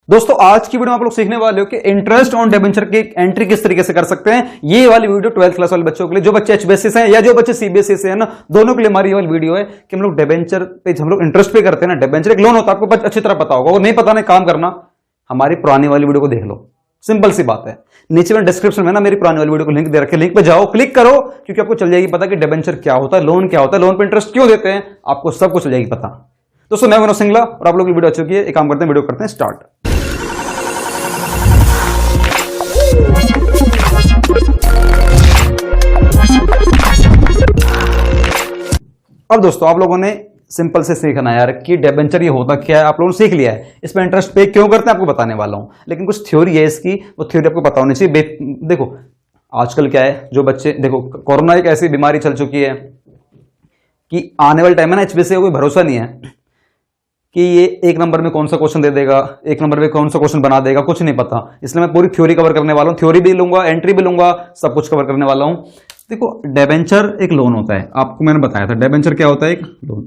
दोस्तों आज की वीडियो में आप लोग सीखने वाले हो कि इंटरेस्ट ऑन डिबेंचर की एंट्री किस तरीके से कर सकते हैं। ये वाली वीडियो 12th क्लास वाले बच्चों के लिए, जो बच्चे एचबीएससी से हैं या जो बच्चे सीबीएसई से हैं ना, दोनों के लिए हमारी ये वाली वीडियो है कि हम लोग डिबेंचर पे हम लोग इंटरेस्ट पे करते हैं ना। डिबेंचर एक लोन होता है, आपको अच्छी तरह पता होगा। वो नहीं पता, नहीं काम करना, हमारी पुरानी वाली वीडियो को देख लो। सिंपल सी बात है। नीचे में डिस्क्रिप्शन में ना मेरी पुरानी वाली वीडियो को लिंक दे रखे, लिंक पे जाओ, क्लिक करो, क्योंकि आपको चल जाएगी पता कि डिबेंचर क्या होता है, लोन क्या होता है, लोन पे इंटरेस्ट क्यों देते हैं, आपको सब कुछ चल जाएगी पता। दोस्तों मैं मनोज सिंगला और आप लोग की वीडियो अच्छी है। एक काम करते हैं, वीडियो करते हैं स्टार्ट। अब दोस्तों आप लोगों ने सिंपल से सीखना यार कि डिबेंचर ये होता क्या है। आप लोगों ने सीख लिया है, इस पर इंटरेस्ट पे क्यों करते हैं आपको बताने वाला हूं, लेकिन कुछ थ्योरी है इसकी, वो थ्योरी आपको पता होनी चाहिए। देखो आजकल क्या है, जो बच्चे देखो, कोरोना एक ऐसी बीमारी चल चुकी है कि आने वाले टाइम में ना एचबीएससी का कोई भरोसा नहीं है कि ये एक नंबर में कौन सा क्वेश्चन दे देगा, एक नंबर में कौन सा क्वेश्चन बना देगा, कुछ नहीं पता। इसलिए मैं पूरी थ्योरी कवर करने वाला हूं, थ्योरी भी लूंगा, एंट्री भी लूंगा, सब कुछ कवर करने वाला हूं। देखो डिबेंचर एक लोन होता है, आपको मैंने बताया था डिबेंचर क्या होता है, एक लोन।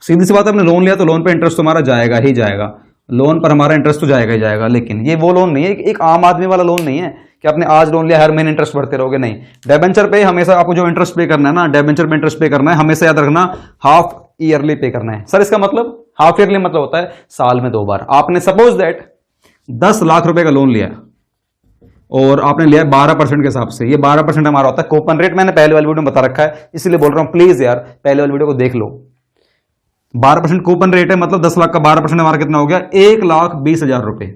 सीधी सी बात है, आपने लोन लिया तो लोन पे इंटरेस्ट तुम्हारा जाएगा ही जाएगा, लोन पर हमारा इंटरेस्ट तो जाएगा ही जाएगा। लेकिन ये वो लोन नहीं है, एक आम आदमी वाला लोन नहीं है कि आपने आज लोन लिया हर महीने इंटरेस्ट भरते रहोगे, नहीं। डिबेंचर पे हमेशा आपको जो इंटरेस्ट पे करना है ना, डिबेंचर पे इंटरेस्ट पे करना है, हमेशा याद रखना हाफ ईयरली पे करना है। सर इसका मतलब हाफ ईयरली मतलब होता है साल में 2 बार। आपने सपोज दैट 10 लाख रुपए का लोन लिया और आपने लिया 12% के हिसाब से। ये 12% हमारा होता है कूपन रेट, मैंने पहले वाली वीडियो में बता रखा है, इसलिए बोल रहा हूं प्लीज यार पहले वाली वीडियो को देख लो। 12% कूपन रेट है, मतलब 10 लाख का 12% हमारा कितना हो गया, 1,20,000 रुपए।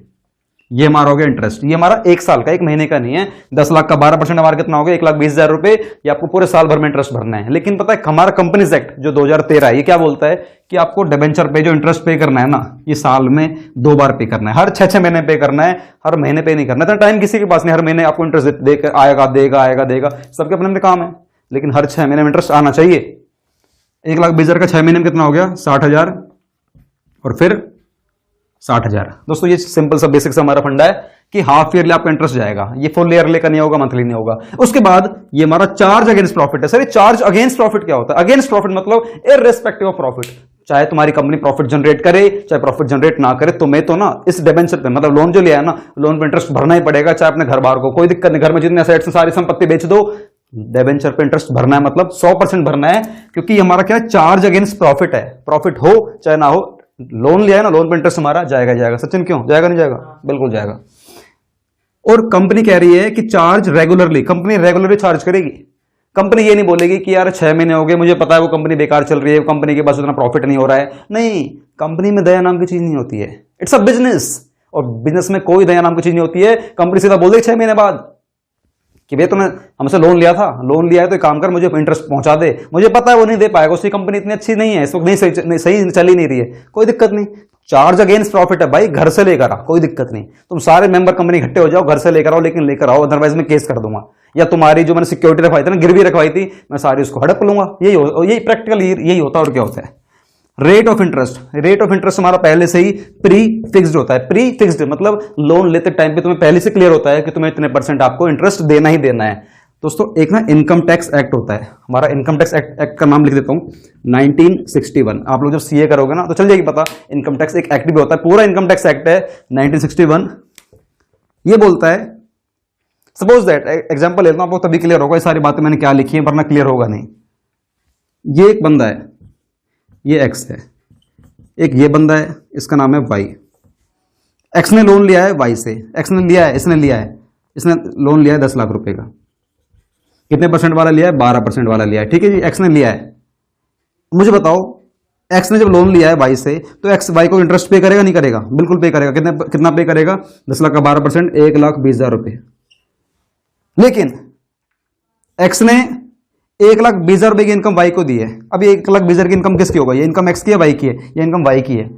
ये हमारा हो गया इंटरेस्ट। ये हमारा 1 साल का, 1 महीने का नहीं है। 10 लाख का 12% हमारा कितना हो गया, 1,20,000 रुपए। ये आपको पूरे साल भर में इंटरेस्ट भरना है। लेकिन पता है हमारा कंपनीज एक्ट जो 2013 है, ये क्या बोलता है कि आपको डिबेंचर पे जो इंटरेस्ट पे करना है ना, ये साल में 2 बार पे करना है। हर 6 महीने पे करना है, हर महीने पे नहीं करना है। तो टाइम किसी के पास नहीं, हर महीने आपको इंटरेस्ट देकर आएगा, देगा, सबके अपने अपने काम है। लेकिन हर 6 महीने में इंटरेस्ट आना चाहिए। 1,20,000 का 6 महीने में कितना हो गया, 60,000 और फिर 60,000। दोस्तों ये सिंपल सा बेसिक सा हमारा फंडा है कि हाफ ईयरली आपका इंटरेस्ट जाएगा, ये फुल ईयरली का नहीं होगा, मंथली नहीं होगा। उसके बाद ये हमारा चार्ज अगेंस्ट प्रॉफिट है। सर ये चार्ज अगेंस्ट प्रॉफिट क्या होता है? अगेंस्ट प्रॉफिट मतलब इररिस्पेक्टिव ऑफ प्रॉफिट, चाहे तुम्हारी कंपनी प्रॉफिट जनरेट करे चाहे प्रॉफिट जनरेट ना करे, तुम्हें तो ना इस डिबेंचर पे मतलब लोन जो लिया है ना, लोन पे इंटरेस्ट भरना ही पड़ेगा, चाहे अपने घर बार को, कोई दिक्कत नहीं। घर में जितने एसेट्स सारी संपत्ति बेच दो, डिबेंचर पे इंटरेस्ट भरना है, मतलब 100% भरना है, क्योंकि हमारा क्या है, चार्ज अगेंस्ट प्रॉफिट है। प्रॉफिट हो चाहे ना हो, लोन लिया है ना, लोन पे इंटरेस्ट हमारा जाएगा जाएगा। सचिन क्यों जाएगा? नहीं जाएगा, बिल्कुल जाएगा। और कंपनी कह रही है कि charge regularly, company regularly charge करेगी। कंपनी ये नहीं बोलेगी कि यार 6 महीने हो गए, मुझे पता है वो कंपनी बेकार चल रही है, कंपनी के पास उतना प्रॉफिट नहीं हो रहा है। नहीं, कंपनी में दया नाम की चीज नहीं होती है, इट्स अ बिजनेस। और बिजनेस में कोई दया नाम की चीज नहीं होती है। कंपनी सीधा बोल देगी 6 महीने बाद कि भैया तुमने हमसे लोन लिया था, लोन लिया है तो काम कर, मुझे इंटरेस्ट पहुंचा दे। मुझे पता है वो नहीं दे पाएगा, उसकी कंपनी इतनी अच्छी नहीं है, इस वक्त नहीं सही चल ही नहीं रही है, कोई दिक्कत नहीं। चार्ज अगेंस्ट प्रॉफिट है भाई, घर से लेकर आओ, कोई दिक्कत नहीं। तुम सारे मेंबर कंपनी इकट्ठे हो जाओ, घर से लेकर आओ, लेकिन लेकर आओ, अदरवाइज मैं केस कर दूंगा। या तुम्हारी जो मैंने सिक्योरिटी रखवाई थी ना, गिरवी रखवाई थी, मैं सारी उसको हड़प लूंगा। यही प्रैक्टिकल यही होता है। और क्या होता है? Rate of interest. Rate of interest हमारा पहले से ही प्री फिक्स्ड होता है। प्री फिक्स्ड मतलब लोन लेते टाइम पे तुम्हें पहले से क्लियर होता है कि तुम्हें इतने % आपको इंटरेस्ट देना ही देना है। दोस्तों एक ना इनकम टैक्स एक्ट होता है, हमारा इनकम टैक्स एक्ट का नाम लिख देता हूं, 1961। आप लोग जब सीए करोगे ना तो चल जाएगी पता। इनकम टैक्स एक एक्ट भी होता है, पूरा इनकम टैक्स एक्ट है 1961। ये बोलता है, सपोज दैट एग्जांपल लेता हूं, आपको तभी क्लियर होगा ये सारी बातें मैंने क्या लिखी है, वरना क्लियर होगा नहीं। ये एक बंदा है, ये एक्स है, एक ये बंदा है, इसका नाम है वाई। एक्स ने लोन लिया है वाई से, एक्स ने लिया है, इसने लोन लिया है 10 लाख रुपए का। कितने % वाला लिया है? 12% वाला लिया है, ठीक है जी। एक्स ने लिया है, मुझे बताओ एक्स ने जब लोन लिया है वाई से, तो एक्स वाई को इंटरेस्ट पे करेगा नहीं करेगा? बिल्कुल पे करेगा। कितना पे करेगा? 10 लाख का 12%, 1,20,000 रुपए। लेकिन एक्स ने 1,20,000 रुपए की इनकम वाई को दी है। अब 1,20,000 की इनकम किसकी होगा? ये इनकम एक्स की है, वाई की है? ये इनकम वाई की है।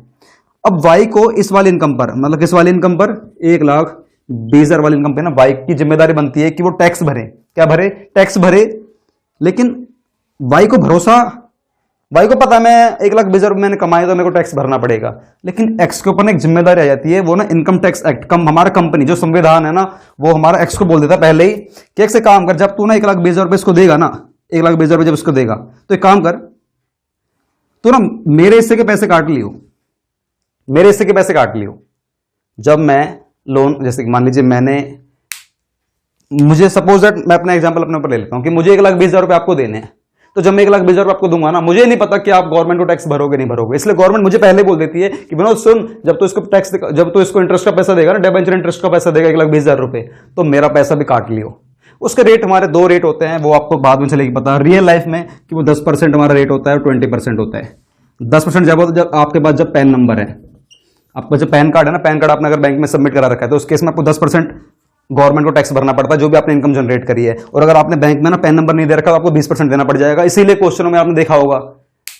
अब वाई को इस वाली इनकम पर, मतलब किस वाली इनकम पर, 1,20,000 वाली इनकम पे ना, वाई की जिम्मेदारी बनती है कि वो टैक्स भरे। क्या भरे? टैक्स भरे। लेकिन वाई को भरोसा, वाई को पता है मैं 1,20,000 रुपए मैंने कमाए तो मेरे को टैक्स भरना पड़ेगा। लेकिन एक्स के ऊपर एक जिम्मेदारी आ जाती है, वो ना इनकम टैक्स एक्ट, हमारा कंपनी जो संविधान है ना, वो हमारा एक्स को बोल देता है पहले ही कि एक्स से काम कर, जब तू ना 1,20,000 रुपए इसको देगा ना, 1,20,000 रुपए जब इसको देगा तो एक काम कर, तू ना मेरे हिस्से के पैसे काट लियो, मेरे हिस्से के पैसे काट लियो। जब मैं लोन, जैसे कि मान लीजिए मुझे सपोज दैट, मैं अपना एग्जांपल अपने ऊपर ले लेता हूं कि मुझे 1,20,000 रुपए आपको देने हैं। तो जब मैं 1,20,000 रुपए आपको दूंगा ना, मुझे नहीं पता कि आप गवर्नमेंट को टैक्स भरोगे नहीं भरोगे, इसलिए गवर्नमेंट मुझे पहले बोल देती है कि विनोद सुन, जब तो इसको इंटरेस्ट का पैसा देगा ना, डिबेंचर इंटरेस्ट का पैसा देगा 1,20,000 रुपए, तो मेरा पैसा भी काट लियो। उसके रेट हमारे 2 रेट होते हैं, वो आपको बाद में चलेगी पता रियल लाइफ में कि वो 10% हमारा रेट होता है और 20% होता है। 10% जब आपके पास जब पैन नंबर है, आपका जो पैन कार्ड है ना, पैन कार्ड आपने अगर बैंक में सबमिट करा रखा है तो उस केस में आपको 10% गवर्नमेंट को टैक्स भरना पड़ता है, जो भी आपने इनकम जनरेट करी है। और अगर आपने बैंक में ना पैन नंबर नहीं दे रखा तो आपको 20% देना पड़ जाएगा। इसीलिए क्वेश्चनों में आपने देखा होगा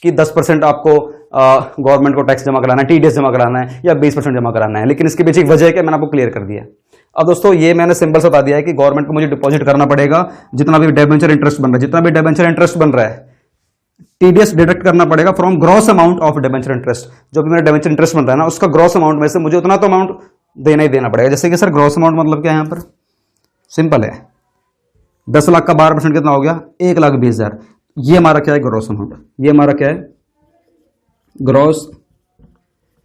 कि 10% आपको गवर्नमेंट को टैक्स जमा कराना है, टीडीएस जमा कराना है, या 20% जमा कराना है। लेकिन इसके पीछे एक वजह है कि मैंने आपको क्लियर कर दिया। अब दोस्तों ये मैंने सिंपल से बता दिया है कि गवर्नमेंट को मुझे डिपॉजिट करना पड़ेगा, जितना भी डिबेंचर इंटरेस्ट बन रहा है, जितना भी डिबेंचर इंटरेस्ट बन रहा है, टीडीएस डिडक्ट करना पड़ेगा from gross amount of debenture interest. जो भी मेरा डिबेंचर इंटरेस्ट बन रहा है ना, उसका ग्रॉस अमाउंट में से मुझे उतना तो अमाउंट देना ही देना पड़ेगा। जैसे कि सर ग्रॉस अमाउंट मतलब क्या है, यहां पर सिंपल है, 10 लाख का 12% कितना हो गया, 1,20,000। ये हमारा क्या है, ग्रॉस अमाउंट। ये हमारा क्या है, ग्रॉस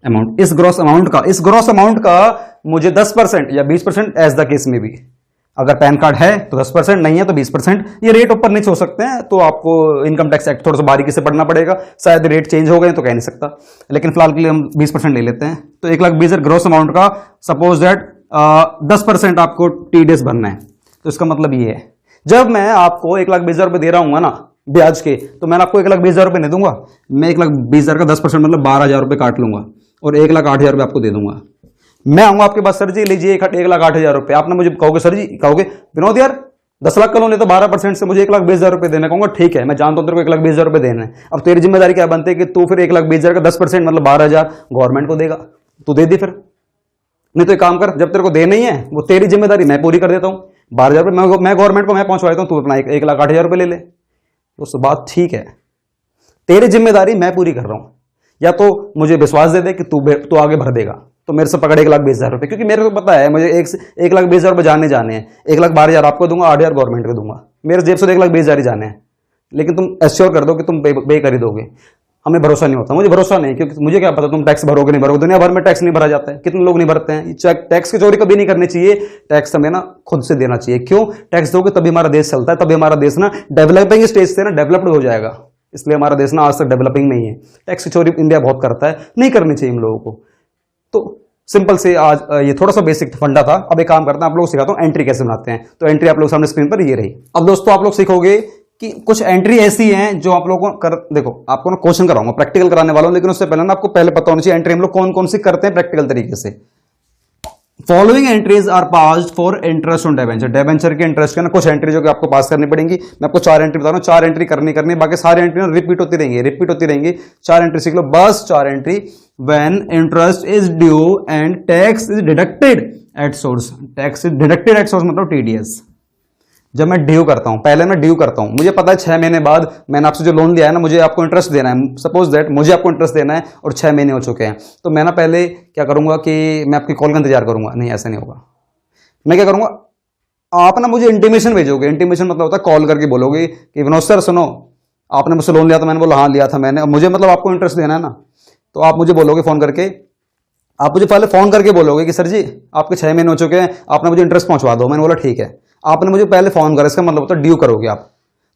अमाउंट। इस ग्रॉस अमाउंट का मुझे 10% या 20% एज द केस में भी, अगर पैन कार्ड है तो 10%, नहीं है तो 20%। ये रेट ऊपर नीचे हो सकते हैं, तो आपको इनकम टैक्स एक्ट थोड़ा सा बारीकी से पढ़ना पड़ेगा, शायद रेट चेंज हो गए तो कह नहीं सकता, लेकिन फिलहाल के लिए हम 20% ले लेते हैं। तो 1,20,000 ग्रॉस अमाउंट का सपोज दैट 10% आपको टीडीएस भरना है। तो इसका मतलब ये है, जब मैं आपको 1,20,000 रुपए दे रहा हूं ना ब्याज के, तो मैं आपको 1,20,000 रुपए नहीं दूंगा, मैं 1,20,000 का 10% मतलब 12,000 रुपए काट लूंगा और 1,08,000 रुपए आपको दे दूंगा। मैं आऊंगा आपके पास, सर जी लीजिए 1,08,000 रुपए। आपने मुझे कहोगे, सर जी कहोगे विनोद यार 10 लाख का लोन ले तो 12% से मुझे 1,20,000 रुपए देना। कहूंगा ठीक है, मैं जानता हूं तेरे को 1,20,000 रुपए देना है। अब तेरी जिम्मेदारी क्या बनती है कि तू फिर 1,20,000 का 10% मतलब 12,000 गवर्नमेंट को देगा, तू दे दी फिर। नहीं तो एक काम कर, जब तेरे को दे नहीं है वो तेरी जिम्मेदारी, मैं पूरी कर देता हूं। 12,000 रुपए मैं गवर्नमेंट को मैं पहुंचवा देता हूं, तू अपना 1,08,000 रुपए ले ले। तो बात ठीक है, तेरी जिम्मेदारी मैं पूरी कर रहा हूं। या तो मुझे विश्वास दे दे कि तू आगे भर देगा, तो मेरे से पकड़ 1,20,000 रुपए, क्योंकि मेरे को पता है मुझे 1,20,000 रुपए जाने हैं। 1,12,000 आपको दूंगा, 8,000 गवर्नमेंट को दूंगा, मेरे जेब से 1,20,000 ही जाने हैं। लेकिन तुम एश्योर कर दो कि तुम पे कर ही दोगे। हमें भरोसा नहीं होता, मुझे भरोसा नहीं, क्योंकि मुझे क्या पता तुम टैक्स भरोगे नहीं भरोगे। दुनिया भर में टैक्स नहीं भरा जाता है, कितने लोग नहीं भरते हैं। टैक्स की चोरी कभी नहीं करनी चाहिए, टैक्स हमें ना खुद से देना चाहिए। क्यों? टैक्स दोगे तभी हमारा देश चलता है, तभी हमारा देश ना डेवलपिंग स्टेज से ना डेवलप्ड हो जाएगा। इसलिए हमारा देश ना आज तक डेवलपिंग नहीं है। टैक्स की चोरी इंडिया बहुत करता है, नहीं करनी चाहिए इन लोगों को। तो सिंपल से आज ये थोड़ा सा बेसिक फंडा था। अब एक काम करते हैं, आप लोग सिखाता हूं एंट्री कैसे बनाते हैं। तो एंट्री आप लोग सामने स्क्रीन पर ये रही। अब दोस्तों आप लोग सीखोगे कि कुछ एंट्री ऐसी हैं जो आप लोगों को देखो आपको ना क्वेश्चन कराऊंगा, प्रैक्टिकल कराने वाला हूं, लेकिन उससे पहले ना आपको पहले पता होना चाहिए एंट्री हम लोग कौन कौन सी करते हैं प्रैक्टिकल तरीके से। Following entries are passed for interest on debenture. Debenture के इंटरेस्ट के ना कुछ एंट्री जो कि आपको पास करनी पड़ेंगी। मैं आपको 4 एंट्री बता रहा हूं, 4 एंट्री करनी, बाकी सारी एंट्री रिपीट होती रहेंगी। 4 एंट्री सीख लो बस। 4 entry, when interest is due and tax is deducted at source. Tax is deducted at source मतलब टीडीएस। जब मैं ड्यू करता हूं, पहले मैं ड्यू करता हूं, मुझे पता है 6 महीने बाद मैंने आपसे जो लोन लिया है ना, मुझे आपको इंटरेस्ट देना है। सपोज दैट मुझे आपको इंटरेस्ट देना है और 6 महीने हो चुके हैं, तो मैं ना पहले क्या करूंगा कि मैं आपकी कॉल का इंतजार करूंगा। नहीं, ऐसा नहीं होगा। मैं क्या करूंगा, आप ना मुझे इंटीमेशन भेजोगे। इंटीमेशन मतलब होता है कॉल करके बोलोगे कि विनोद सर सुनो, आपने मुझसे लोन लिया था। मैंने बोला हाँ लिया था मैंने, मुझे मतलब आपको इंटरेस्ट देना है ना, तो आप मुझे बोलोगे फोन करके, आप मुझे पहले फोन करके बोलोगे कि सर जी आपके 6 महीने हो चुके हैं, आपने मुझे इंटरेस्ट पहुंचवा दो। मैंने बोला ठीक है। आपने मुझे पहले फोन करा, इसका मतलब होता है ड्यू करोगे आप।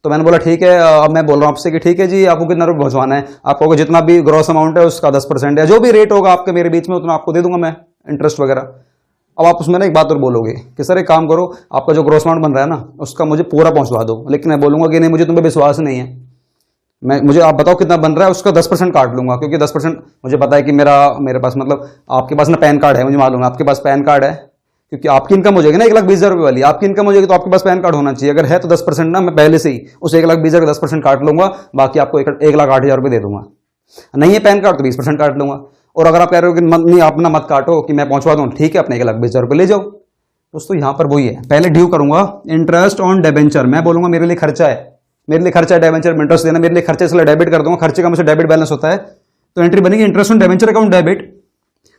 तो मैंने बोला ठीक है। अब मैं बोल रहा हूं आपसे कि ठीक है जी, आपको कितना रुपये पहुंचवाना है। आप कहोगे जितना भी ग्रॉस अमाउंट है उसका 10% या जो भी रेट होगा आपके मेरे बीच में, उतना आपको दे दूंगा मैं इंटरेस्ट वगैरह। अब आप उसमें ना एक बात और बोलोगे कि सर एक काम करो, आपका जो ग्रॉस अमाउंट बन रहा है ना उसका मुझे पूरा पहुंचवा दो। लेकिन मैं बोलूंगा कि नहीं, मुझे तुम पे विश्वास नहीं है, मुझे आप बताओ कितना बन रहा है, उसका 10% काट लूंगा। क्योंकि 10% मुझे पता है कि मेरे पास मतलब आपके पास ना पैन कार्ड है, मुझे मालूम है आपके पास पैन कार्ड है, क्योंकि आपकी इनकम हो जाएगी ना 1,20,000 रुपए वाली। आपकी इनकम हो जाएगी तो आपके पास पैन कार्ड होना चाहिए। अगर है तो 10% ना मैं पहले से ही उस 1,20,000 का 10% काट लूंगा, बाकी आपको 1,08,000 रुपए दे दूंगा। नहीं है पैन कार्ड तो 20% काट लूंगा। और अगर आप कह रहे हो कि नहीं आप ना मत काटो कि मैं पहुंचवा दूं, ठीक है अपने 1,20,000 रुपए ले जाओ। दोस्तों यहां पर वही है, पहले ड्यू करूंगा इंटरेस्ट ऑन डिबेंचर। मैं बोलूंगा मेरे लिए खर्चा है, डिबेंचर में इंटरेस्ट देना, मेरे लिए खर्चे इसलिए डेबिट कर दूंगा। खर्चे का मुझे डेबिट बैलेंस होता है, तो एंट्री बनेगी interest on debenture account debit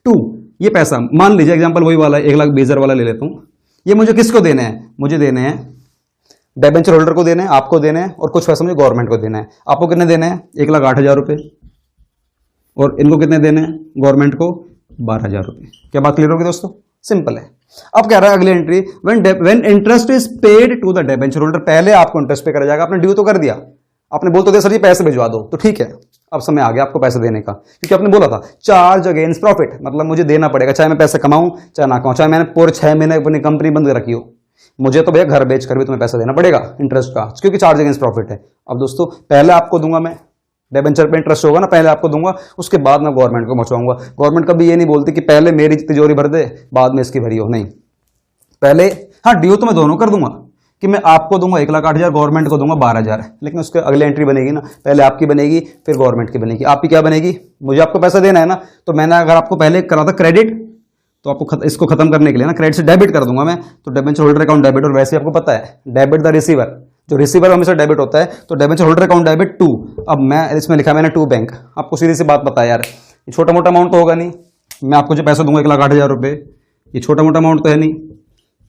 to. ये पैसा मान लीजिए एग्जांपल वही वाला 1,20,000 वाला ले लेता हूं। ये मुझे किसको देने हैं? मुझे देने हैं डिबेंचर होल्डर को देने हैं, आपको देने हैं, और कुछ पैसा मुझे गवर्नमेंट को देना है। आपको कितने देने हैं? 1,08,000 रुपए। और इनको कितने देने हैं? गवर्नमेंट को 12,000 रुपये। क्या बात क्लियर होगी दोस्तों? सिंपल है। अब कह रहा है अगली entry, when interest is paid to the debenture holder, पहले आपको इंटरेस्ट पे करा जाएगा, आपने ड्यू तो कर दिया, आपने बोल तो दिया सर जी पैसे भिजवा दो, तो ठीक है अब समय आ गया आपको पैसे देने का, क्योंकि आपने बोला था चार्ज अगेंस्ट प्रॉफिट, मतलब मुझे देना पड़ेगा, चाहे मैं पैसे कमाऊं चाहे ना कमाऊं, चाहे मैंने पूरे 6 महीने अपनी कंपनी बंद रखी हो, मुझे तो भैया घर बेच कर भी तुम्हें पैसा देना पड़ेगा इंटरेस्ट का, क्योंकि चार्ज अगेंस्ट प्रॉफिट है। अब दोस्तों पहले आपको दूंगा मैं, डिबेंचर पे इंटरेस्ट होगा ना, पहले आपको दूंगा, उसके बाद मैं गवर्नमेंट को पहुंचाऊंगा। गवर्नमेंट कभी ये नहीं बोलती कि पहले मेरी तिजोरी भर दे बाद में इसकी भरी हो, नहीं, पहले हाँ ड्यू तो मैं दोनों कर दूंगा, कि मैं आपको दूंगा 1,08,000, गवर्नमेंट को दूंगा 12,000, लेकिन उसके अगले एंट्री बनेगी ना, पहले आपकी बनेगी फिर गवर्नमेंट की बनेगी। आपकी क्या बनेगी? मुझे आपको पैसा देना है ना, तो मैंने अगर आपको पहले करा था क्रेडिट, तो आपको इसको खत्म करने के लिए ना क्रेडिट से डेबिट कर दूंगा मैं, तो डिबेंचर होल्डर अकाउंट डेबिट, और वैसे आपको पता है डेबिट द रिसीवर, जो रिसीवर हमेशा डेबिट होता है, तो debenture holder account debit to, अब मैं इसमें लिखा मैंने टू बैंक। आपको सीधी सी बात पता है यार, ये छोटा मोटा अमाउंट तो होगा नहीं, मैं आपको जो पैसा दूंगा 1,08,000 रुपये, ये छोटा मोटा अमाउंट तो है नहीं,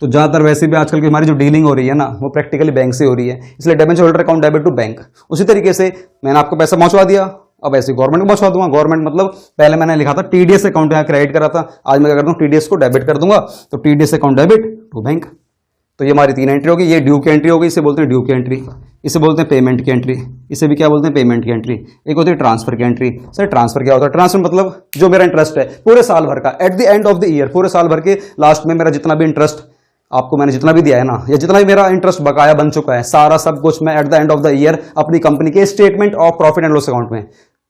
तो ज्यादातर वैसे भी आजकल की हमारी जो डीलिंग हो रही है ना वो प्रैक्टिकली बैंक से हो रही है, इसलिए debenture holder account debit to bank. उसी तरीके से मैंने आपको पैसा पहुंचवा दिया, अब ऐसे गवर्नमेंट को पहुंचवा दूंगा। गवर्नमेंट मतलब पहले मैंने लिखा था टीडीएस अकाउंट यहाँ क्रेडिट करा था, आज मैं क्या करता हूँ टीडीएस को डेबिट कर दूंगा, तो TDS account debit to bank. तो ये हमारी 3 एंट्री होगी। ये ड्यू की एंट्री होगी, इसे बोलते हैं ड्यू की एंट्री, इसे बोलते हैं पेमेंट की एंट्री, इसे भी क्या बोलते हैं पेमेंट की एंट्री। एक होती है ट्रांसफर की एंट्री। सर ट्रांसफर क्या होता है? ट्रांसफर मतलब जो मेरा इंटरेस्ट है पूरे साल भर का, at the end of the year, पूरे साल भर के लास्ट में मेरा जितना भी इंटरेस्ट आपको मैंने जितना भी दिया है ना, या जितना भी मेरा इंटरेस्ट बकाया बन चुका है, सारा सब कुछ मैं at the end of the year अपनी कंपनी के statement of profit and loss account में,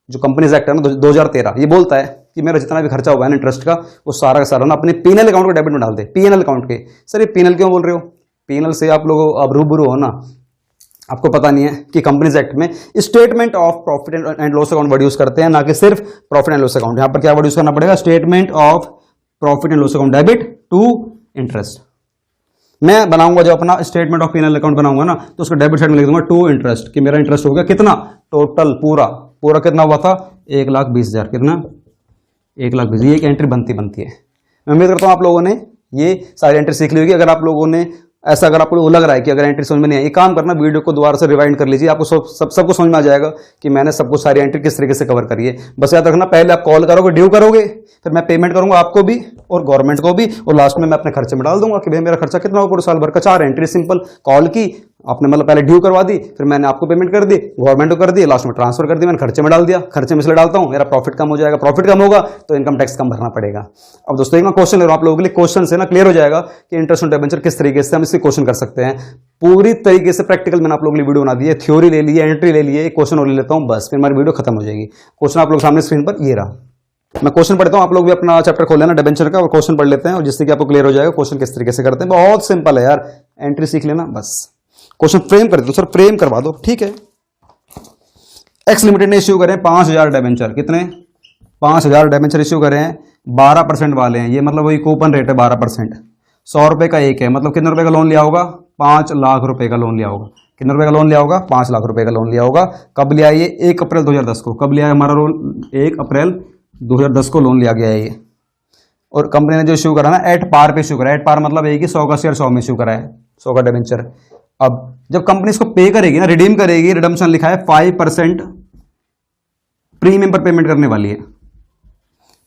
जो कंपनीज एक्ट है ना 2013, ये बोलता है कि मेरा जितना भी खर्चा हुआ है ना इंटरेस्ट का, वो सारा का सारा ना अपने पीएनएल अकाउंट को डेबिट में डाल दे। पीएनएल अकाउंट के, सर ये पीएनएल क्यों बोल रहे हो? पीएनएल से आप लोग अब रूबरू हो ना, आपको पता नहीं है कि कंपनीज एक्ट में statement of profit and loss account word use करते हैं, ना कि सिर्फ प्रॉफिट एंड लॉस अकाउंट। यहां पर क्या वर्ड यूज करना पड़ेगा? Statement of profit and loss account debit to interest. मैं बनाऊंगा जब अपना स्टेटमेंट ऑफ पीएनएल अकाउंट बनाऊंगा ना, तो उसका डेबिट साइड में लिख दूंगा टू इंटरेस्ट, कि मेरा इंटरेस्ट हो गया कितना, टोटल पूरा कितना हुआ था 1,20,000, कितना 1,20,000। ये एक एंट्री बनती है। मैं उम्मीद करता हूं आप लोगों ने ये सारी एंट्री सीख ली होगी। अगर आप लोगों ने ऐसा अगर आपको लग रहा है कि अगर एंट्री समझ में नहीं आई, एक काम करना, वीडियो को दोबारा से रिवाइंड कर लीजिए, आपको सबको समझ में आ जाएगा कि मैंने सबको सारी एंट्री किस तरीके से कवर करी है। बस याद रखना, पहले आप कॉल करोगे, ड्यू करोगे, फिर मैं पेमेंट करूंगा आपको भी और गवर्नमेंट को भी, और लास्ट में मैं अपने खर्चे में डाल दूंगा कि भाई मेरा खर्चा कितना हो पूरे साल भर का। 4 एंट्री सिंपल, कॉल की आपने, मतलब पहले ड्यू करवा दी, फिर मैंने आपको पेमेंट कर दी, गवर्नमेंट को कर दी, लास्ट में ट्रांसफर कर दी, मैंने खर्चे में डाल दिया। खर्चे में इसलिए डालता हूं मेरा प्रॉफिट कम हो जाएगा, प्रॉफिट कम होगा तो इनकम टैक्स कम भरना पड़ेगा। अब दोस्तों एक ना क्वेश्चन ले रहा हूं आप लोगों के लिए, क्वेश्चन से ना क्लियर हो जाएगा कि इंटरेस्ट ऑन डिबेंचर किस तरीके से हम इसके क्वेश्चन कर सकते हैं। पूरी तरीके से प्रैक्टिकल मैंने आप लोगों के लिए वीडियो बना दी है, थ्योरी ले ली है, एंट्री ले ली है, एक क्वेश्चन और ले लेता हूं, बस फिर हमारी वीडियो खत्म हो जाएगी। क्वेश्चन आप लोग सामने स्क्रीन पर ये रहा, मैं क्वेश्चन पढ़ता हूं, आप लोग भी अपना चैप्टर खोल लेना डिबेंचर का और क्वेश्चन पढ़ लेते हैं, और जिससे कि आपको क्लियर हो जाएगा क्वेश्चन किस तरीके से करते हैं। बहुत सिंपल है यार, एंट्री सीख लेना बस। क्वेश्चन फ्रेम कर दो सर, फ्रेम करवा दो, ठीक है। एक्स लिमिटेड ने इश्यू करें 5,000 डिबेंचर, कितने 5,000 डिबेंचर इश्यू करें, 12% वाले हैं, ये मतलब वही कूपन रेट है 12%, 100 रुपए का एक है, मतलब कितने रुपए का लोन लिया होगा, 5 लाख रुपए का लोन लिया होगा। कितने रुपए का लोन लिया होगा? 5 लाख रुपए का लोन लिया होगा। कब लिया ये? 1 अप्रैल 2010 को। कब लिया है हमारा लोन? 1 अप्रैल 2010 को लोन लिया गया है ये। और कंपनी ने जो इश्यू करा ना एट पार पे इश्यू करा, एट पार मतलब एक ही 100 का शेयर 100 में इश्यू करा है, 100 का डिबेंचर। अब जब कंपनी इसको पे करेगी ना, रिडीम करेगी, रिडम्पशन लिखा है 5% प्रीमियम पर पेमेंट करने वाली है,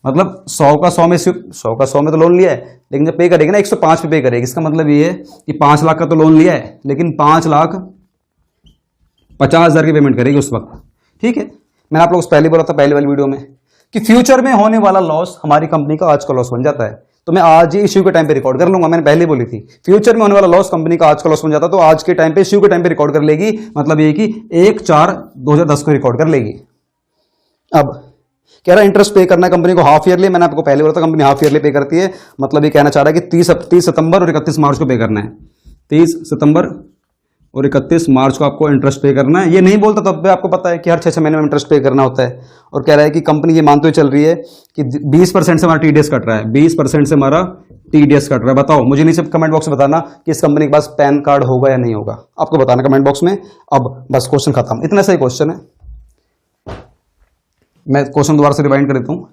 मतलब 100 का 100 में 100 का 100 में तो लोन लिया है, लेकिन जब पे करेगी ना 105 पे करेगी। इसका मतलब ये है कि 5 लाख का तो लोन लिया है, लेकिन 5,50,000 की पेमेंट करेगी उस वक्त, ठीक है। मैंने आप लोगों को पहले बोला था पहले वाली वीडियो में कि फ्यूचर में होने वाला लॉस हमारी कंपनी का आज का लॉस बन जाता है, तो मैं आज ही इश्यू के टाइम पे रिकॉर्ड कर लूंगा। मैंने पहले बोली थी फ्यूचर में होने वाला लॉस कंपनी का आज का लॉस बन जाता, तो आज के टाइम पे इश्यू के टाइम पे रिकॉर्ड कर लेगी, मतलब ये कि 1/4/2010 को रिकॉर्ड कर लेगी। अब कह रहा है इंटरेस्ट पे करना है कंपनी को हाफ ईयरली, मैंने आपको पहले बोला था कंपनी हाफ ईयरली पे करती है, मतलब ये कहना चाह रहा है कि 30 सितंबर और 31 मार्च को पे करना है, 30 सितंबर और 31 मार्च को आपको इंटरेस्ट पे करना है। ये नहीं बोलता तब भी आपको पता है कि हर 6 महीने में इंटरेस्ट पे करना होता है। और कह रहा है कि कंपनी ये मानते हुए चल रही है कि 20% से हमारा टीडीएस कट रहा है, 20% से हमारा टीडीएस कट रहा है। बताओ मुझे नीचे कमेंट बॉक्स में बताना कि इस कंपनी के पास पैन कार्ड होगा या नहीं होगा, आपको बताना कमेंट बॉक्स में। अब बस क्वेश्चन खत्म, इतना सही क्वेश्चन है। मैं क्वेश्चन दोबारा से रिवाइंड कर देता हूँ।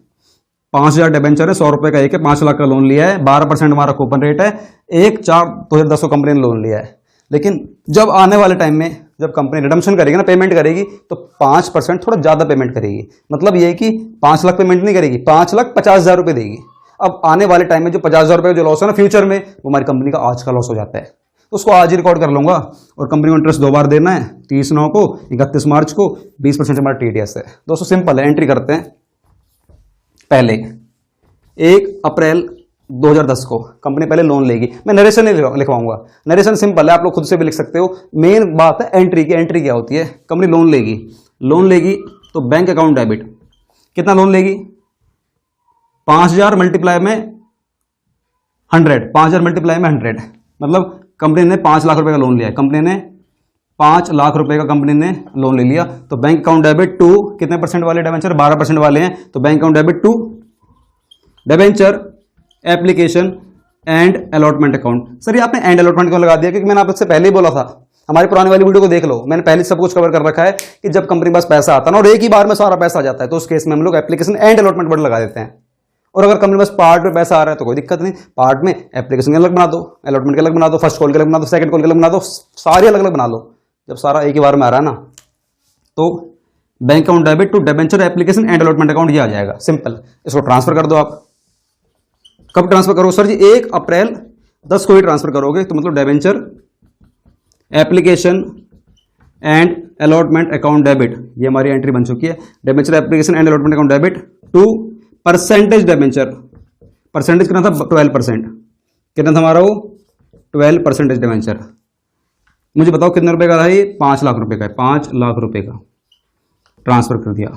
5,000 डिबेंचर है, 100 रुपए का एक है, 5 लाख का लोन लिया है, 12% हमारा कूपन रेट है, 1/4/2010 को कंपनी ने लोन लिया है। लेकिन जब आने वाले टाइम में जब कंपनी रिडम्पशन करेगी ना, पेमेंट करेगी, तो 5% थोड़ा ज़्यादा पेमेंट करेगी। मतलब ये कि 5 लाख पेमेंट नहीं करेगी, 5,50,000 रुपये देगी। अब आने वाले टाइम में जो 50,000 रुपये जो लॉस है ना फ्यूचर में, वो हमारी कंपनी का आज का लॉस हो जाता है। तो उसको आज ही रिकॉर्ड कर लूंगा, और कंपनी को इंटरेस्ट 2 बार देना है, 30/9 को, 31 मार्च को, 20% हमारा TDS है। दोस्तों सिंपल है, एंट्री करते हैं। पहले 1 अप्रैल 2010 को कंपनी पहले लोन लेगी। मैं नरेशन नहीं लिखवाऊंगा, नरेशन सिंपल है, आप लोग खुद से भी लिख सकते हो। मेन बात है एंट्री की। एंट्री क्या होती है? कंपनी लोन लेगी तो बैंक अकाउंट डेबिट। कितना लोन लेगी? 5,000 मल्टीप्लाई में 100, 5,000 मल्टीप्लाई में 100, मतलब कंपनी ने 5 लाख रुपए का लोन लिया है। कंपनी ने 5 लाख रुपए का कंपनी ने लोन ले लिया, तो बैंक अकाउंट डेबिट टू कितने परसेंट वाले डिबेंचर? 12% वाले हैं, तो bank account debit to debenture application and allotment account. Sir ये आपने एंड अलॉटमेंट क्यों लगा दिया? क्योंकि मैंने आपसे पहले ही बोला था, हमारी पुरानी वाली वीडियो को देख लो, मैंने पहले सब कुछ कवर कर रखा है कि जब कंपनी के पास पैसा आता है ना और एक ही बार में सारा पैसा आ जाता है, तो उस केस में हम लोग एप्लीकेशन एंड अलॉटमेंट वर्ड लगा देते हैं। और अगर कंपनी के पास पार्ट में पैसा आ रहा है तो कोई दिक्कत नहीं, पार्ट में एप्लीकेशन अलग बना दो, अलॉटमेंट के अलग बना दो, फर्स्ट कॉल के अलग बना दो, सेकंड कॉल के अलग बना दो, सारे अलग अलग बना लो। जब सारा एक ही बार में आ रहा है ना, तो bank account debit to debenture application and allotment account, ये आ जाएगा। सिंपल, इसको ट्रांसफर कर दो आप। कब ट्रांसफर करो सर जी? 1 अप्रैल 10 को ही ट्रांसफर करोगे, तो मतलब debenture application and allotment account debit, ये हमारी एंट्री बन चुकी है। Debenture application and allotment account debit to percentage debenture. Percentage कितना था? 12%। कितना था हमारा वो? 12% डिबेंचर। मुझे बताओ कितने रुपए का था ये? 5 लाख रुपए का है। 5 लाख रुपए का ट्रांसफर कर दिया,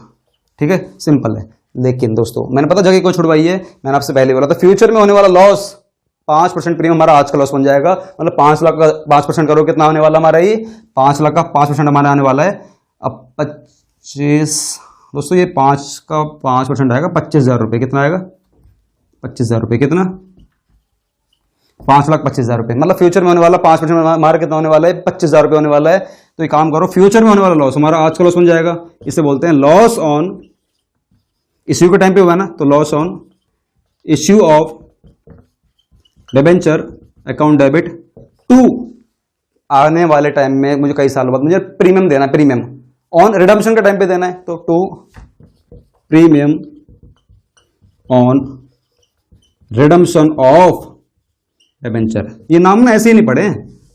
ठीक है, सिंपल है। लेकिन दोस्तों मैंने पता जगह को छुड़वाई है, मैंने आपसे पहले बोला था फ्यूचर में होने वाला लॉस 5% प्रीमियम हमारा आज का लॉस बन जाएगा। मतलब 5 लाख का 5% करो, कितना होने वाला हमारा? ये 5 लाख का 5% हमारा आने वाला है। अब 25 दोस्तों, ये 5 का 5% आएगा 25,000 रुपये। कितना आएगा? 25,000 रुपये। कितना? 5,25,000 रुपये। मतलब फ्यूचर में होने वाला 5% हमारा कितना होने वाला है? 25,000 रुपये होने वाला है। तो ये काम करो, फ्यूचर में होने वाला लॉस हमारा आज का लॉस बन जाएगा। इसे बोलते हैं लॉस ऑन इश्यू के टाइम पे हुआ ना, तो loss on issue of debenture account debit to आने वाले टाइम में, मुझे कई सालों बाद मुझे प्रीमियम देना है, प्रीमियम ऑन रिडम्पशन के टाइम पे देना है, तो to premium on redemption of debenture. ये नाम ना ऐसे ही नहीं पढ़े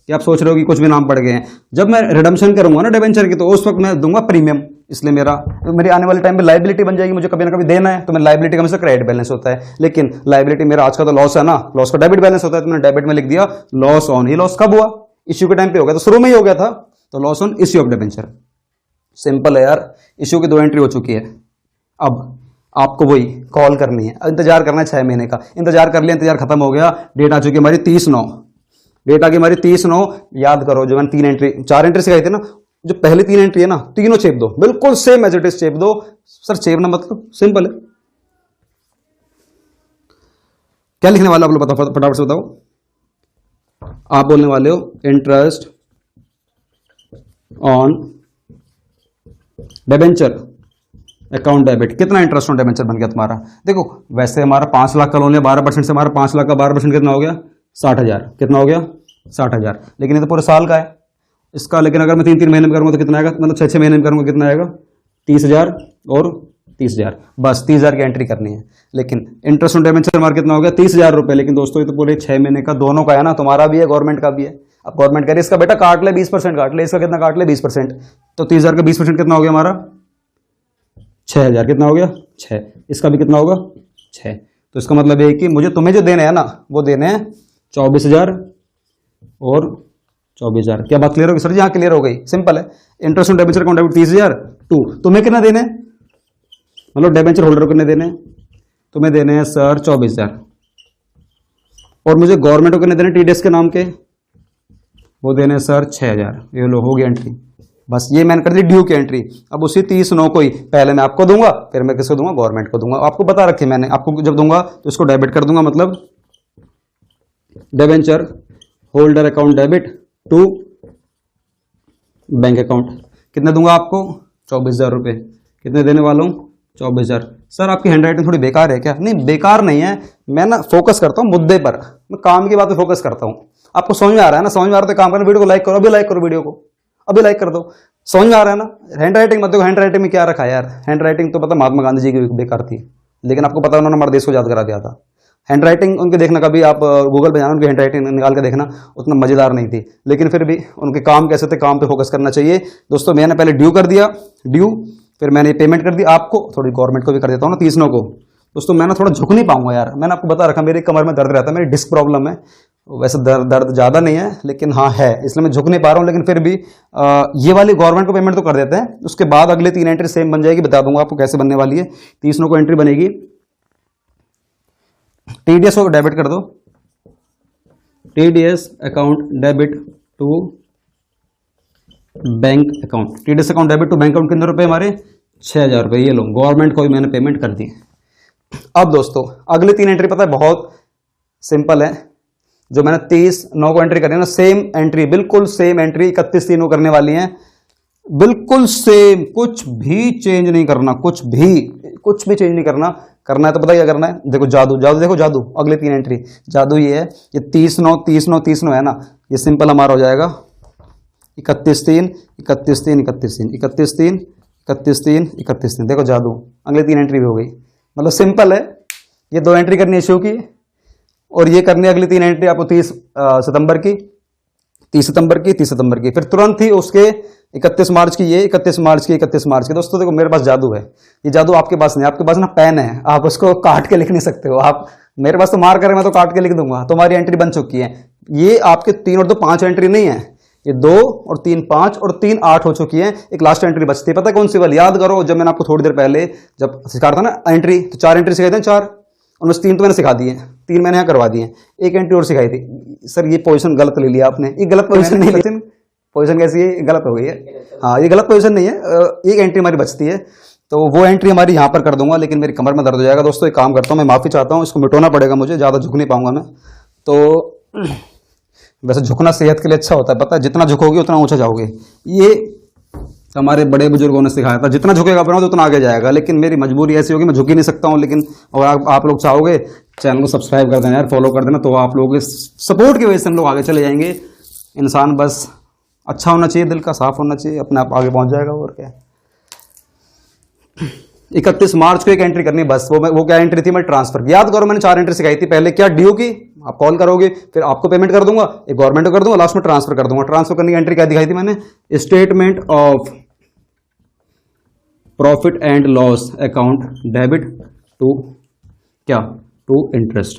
कि आप सोच रहे हो कि कुछ भी नाम पड़ गए हैं। जब मैं रिडम्पशन करूंगा ना डिबेंचर की, तो उस वक्त मैं दूंगा प्रीमियम, इसलिए मेरी आने वाले टाइम पे लाइबिलिटी बन जाएगी, मुझे कभी ना कभी देना है। तो मैं लाइबिलिटी का हमेशा क्रेडिट बैलेंस होता है, लेकिन लाइबिलिटी मेरा आज का तो लॉस है ना, लॉस का डेबिट बैलेंस होता है, तो मैंने डेबिट में लिख दिया लॉस ऑन। ये लॉस कब हुआ? इश्यू के टाइम पे हो गया, तो शुरू में ही हो गया था, तो loss on issue of debenture. Simple है यार, इश्यू की 2 एंट्री हो चुकी है। अब आपको वही कॉल करनी है, इंतजार करना है 6 महीने का। इंतजार कर लिया, इंतजार खत्म हो गया, डेट आ चुकी है हमारी 30/9। डेट आ गई हमारी 30/9। याद करो, जो मैंने 4 एंट्री सिखाई थी ना, जो पहली 3 एंट्री है ना, तीनों चेप दो, बिल्कुल सेम एज इट इज चेप दो। सर चेपना मतलब सिंपल है, क्या लिखने वाला आप लोग बताओ, फटाफट से बताओ। आप बोलने वाले हो interest on debenture account debit. कितना इंटरेस्ट ऑन डिबेंचर बन गया तुम्हारा? देखो वैसे हमारा 5 लाख का लोन लिया, 12% से हमारा 5 लाख का 12% कितना हो गया? 60,000। कितना हो गया? 60,000। लेकिन ये तो पूरे साल का है इसका। लेकिन अगर मैं 3-3 महीने में करूंगा तो कितना आएगा? मतलब 6-6 महीने में करूंगा कितना आएगा? 30,000 और 30,000। बस 30,000 की एंट्री करनी है। लेकिन इंटरेस्ट ऑन डिबेंचर हमारा कितना हो गया? 30,000 रुपये। लेकिन दोस्तों ये तो पूरे 6 महीने का दोनों का है ना, तुम्हारा भी है, गवर्नमेंट का भी है। अब गवर्नमेंट कह रही है इसका बेटा काट ले 20% काट ले, इसका कितना काट ले? 20%। तो 30,000 का 20% कितना हो गया हमारा? 6,000। कितना हो गया? 6। इसका भी कितना होगा? 6। तो इसका मतलब है कि मुझे तुम्हें जो देने हैं ना, वो देने हैं 24,000 और 24,000। क्या बात क्लियर होगी सर जी? हाँ क्लियर हो गई, सिंपल है। Interest on debenture account debit 30,000 to तुम्हें कितना देने, मतलब डिबेंचर होल्डर को कितने देने? तुम्हें देने हैं सर 24,000। और मुझे गवर्नमेंट को कितने देने TDS के नाम के? वो देने हैं सर 6,000। ये लो हो गई एंट्री। बस ये मैंने कर दी ड्यू की एंट्री। अब उसी 30/9 को ही पहले मैं आपको दूंगा, फिर मैं किसको दूंगा? गवर्नमेंट को दूंगा। आपको बता रखी मैंने, आपको जब दूंगा तो इसको डेबिट कर दूंगा, मतलब debenture holder account debit to bank account. कितने दूंगा आपको? 24,000 रुपये। कितने देने वाला हूं? 24,000। सर आपकी हैंडराइटिंग थोड़ी बेकार है क्या? नहीं बेकार नहीं है, मैं ना फोकस करता हूं मुद्दे पर, मैं काम की बात पे फोकस करता हूं। आपको समझ में आ रहा है ना? समझ में आ रहा है तो काम करना, वीडियो को लाइक करो, अभी लाइक करो वीडियो को। अभी लाइक कर दो। समझ में आ रहा है ना। हैंड राइटिंग मत देखो, हैंड राइटिंग में क्या रखा है यार, हैंड राइटिंग तो पता महात्मा गांधी जी की बेकार थी, लेकिन आपको पता उन्होंने हमारे देश को याद करा दिया था। हैंड राइटिंग उनके देखना, कभी आप गूगल पे जाना उनकी हैंड राइटिंग निकाल के देखना, उतना मजेदार नहीं थी, लेकिन फिर भी उनके काम कैसे थे, काम पे फोकस करना चाहिए दोस्तों। मैंने पहले ड्यू कर दिया, ड्यू, फिर मैंने पेमेंट कर दी आपको, थोड़ी गवर्नमेंट को भी कर देता हूँ ना 30 को। दोस्तों मैं ना थोड़ा झुक नहीं पाऊंगा यार, मैंने आपको बता रखा मेरी कमर में दर्द रहता है, मेरी डिस्क प्रॉब्लम है, वैसे दर्द ज़्यादा नहीं है लेकिन हाँ है, इसलिए मैं झुक नहीं पा रहा हूँ। लेकिन फिर भी ये वाली गवर्नमेंट को पेमेंट तो कर देते हैं, उसके बाद अगले 3 एंट्री सेम बन जाएगी, बता दूंगा आपको कैसे बनने वाली है। 30 को एंट्री बनेगी, टीडीएस को डेबिट कर दो, TDS account debit to bank account, TDS account debit to bank account, कितने रुपए हमारे 6000 रुपये, ये लो गवर्नमेंट को भी मैंने पेमेंट कर दी। अब दोस्तों अगली 3 एंट्री पता है बहुत सिंपल है, जो मैंने 30/9 को एंट्री करी है ना, सेम एंट्री, बिल्कुल सेम एंट्री 31/3 को करने वाली है, बिल्कुल सेम, कुछ भी चेंज नहीं करना, कुछ भी चेंज नहीं करना। करना है तो पता क्या करना है, देखो जादू देखो जादू, अगले 3 एंट्री जादू ये है, ये 30/9 30/9 30/9 है ना, ये सिंपल हमारा हो जाएगा 31/3 31/3 31/3 31/3 31/3 31/3, देखो जादू, अगले 3 एंट्री भी हो गई। मतलब सिंपल है, ये 2 एंट्री करनी है शो की, और ये करनी है अगली 3 एंट्री आपको 30 सितंबर की, 30 सितंबर की, 30 सितंबर की, फिर तुरंत ही उसके 31 मार्च की, ये 31 मार्च की, 31 मार्च की। दोस्तों देखो मेरे पास जादू है, ये जादू आपके पास नहीं, आपके पास ना पेन है, आप उसको काट के लिख नहीं सकते हो आप, मेरे पास तो मार कर मैं तो काट के लिख दूंगा, तो हमारी एंट्री बन चुकी है। ये आपके 3 और 2 5 एंट्री नहीं है, ये 2 और 3 5 और 3 8 हो चुकी है, एक लास्ट एंट्री बचती है, पता है कौन सी वाली, याद करो, जब मैंने आपको थोड़ी देर पहले जब सिखा रहा था ना एंट्री, तो 4 एंट्री सिखाई थी, 4, उनमें से 3 तो मैंने सिखा दी है, 3 मैंने यहाँ करवा दी है, एक एंट्री और सिखाई थी। सर ये पोजीशन गलत ले लिया आपने, ये गलत पोजीशन नहीं ली, पोजीशन कैसी है, गलत हो गई है, हाँ ये गलत पोजीशन नहीं है, एक एंट्री हमारी बचती है, तो वो एंट्री हमारी यहाँ पर कर दूंगा, लेकिन मेरी कमर में दर्द हो जाएगा। दोस्तों एक काम करता हूँ, मैं माफी चाहता हूँ, इसको मिटाना पड़ेगा मुझे, ज्यादा झुक नहीं पाऊंगा मैं, तो वैसे झुकना सेहत के लिए अच्छा होता है, पता है, जितना झुकोगे उतना ऊंचा जाओगे, ये हमारे बड़े बुजुर्गों ने सिखाया था, जितना झुकेगा अपना तो उतना आगे जाएगा, लेकिन मेरी मजबूरी ऐसी होगी मैं झुक ही नहीं सकता हूँ। लेकिन और आप लोग चाहोगे चैनल को सब्सक्राइब कर देना यार, फॉलो कर देना, तो आप लोगों के सपोर्ट की वजह से हम लोग आगे चले जाएंगे। इंसान बस अच्छा होना चाहिए, दिल का साफ होना चाहिए, अपने आप आगे पहुंच जाएगा, और क्या। 31 मार्च को एक एंट्री करनी बस, वो क्या एंट्री थी, मैं ट्रांसफर की, याद करो मैंने 4 एंट्री सिखाई थी, पहले क्या ड्यू की, आप कॉल करोगे, फिर आपको पेमेंट कर दूंगा, एक गवर्नमेंट को कर दूंगा, लास्ट में ट्रांसफर कर दूंगा। ट्रांसफर करने की एंट्री क्या दिखाई थी मैंने, statement of profit and loss account debit to क्या, टू इंटरेस्ट,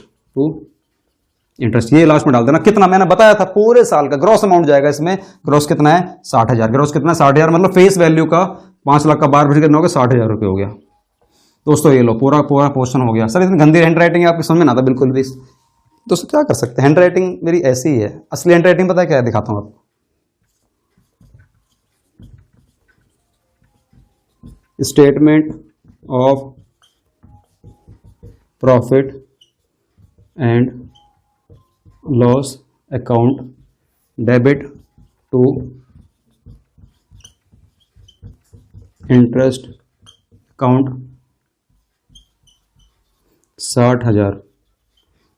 ये लास्ट में डाल देना। कितना मैंने बताया था, पूरे साल का ग्रॉस अमाउंट जाएगा इसमें, ग्रॉस कितना है 60,000, ग्रॉस कितना है 60,000, मतलब फेस वैल्यू का 5 लाख का 12% कितना हो गया, 60,000 रुपये हो गया। दोस्तों ये लो पूरा पोर्शन हो गया। सर इतनी गंदी हैंड राइटिंग है, आपकी समझ में ना आता बिल्कुल भी। दोस्तों क्या कर सकते हैं, हैंड राइटिंग मेरी ऐसी ही है, असली हैंड राइटिंग पता है क्या है, दिखाता हूँ आपको। Statement of profit and loss account debit to interest account 60,000।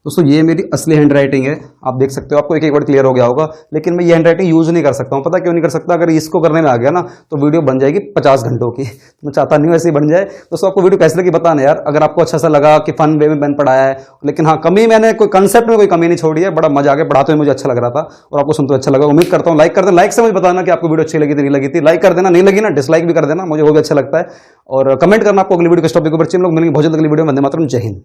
दोस्तों ये मेरी असली हैंड राइटिंग है, आप देख सकते हो, आपको एक बार क्लियर हो गया होगा, लेकिन मैं ये हैंड राइटिंग यूज नहीं कर सकता हूँ। पता क्यों नहीं कर सकता, अगर इसको करने में आ गया ना तो वीडियो बन जाएगी 50 घंटों की, तो मैं चाहता नहीं वैसे ही बन जाए। दोस्तों आपको वीडियो कैसे लगी बताना यार, अगर आपको अच्छा सा लगा कि फन वे में मैंने पढ़ाया है, लेकिन हाँ कमी मैंने कोई कंसेप्ट में कोई कमी नहीं छोड़ी है, बड़ा मजा आ गया पढ़ाते हुए, मुझे अच्छा लग रहा था और आपको सुनते अच्छा लगा। उम्मीद करता हूँ लाइक कर देना, लाइक से मुझे बताना कि आपको वीडियो अच्छी लगी थी नहीं लगी थी, लाइक कर देना, नहीं लगी ना डिसलाइक भी कर देना, मुझे वो भी अच्छा लगता है, और कमेंट करना आपको अगली वीडियो किस टॉपिक पर चाहिए। हम लोग मिलेंगे बहुत जल्द अगली वीडियो में। वंदे मातरम, जय हिंद।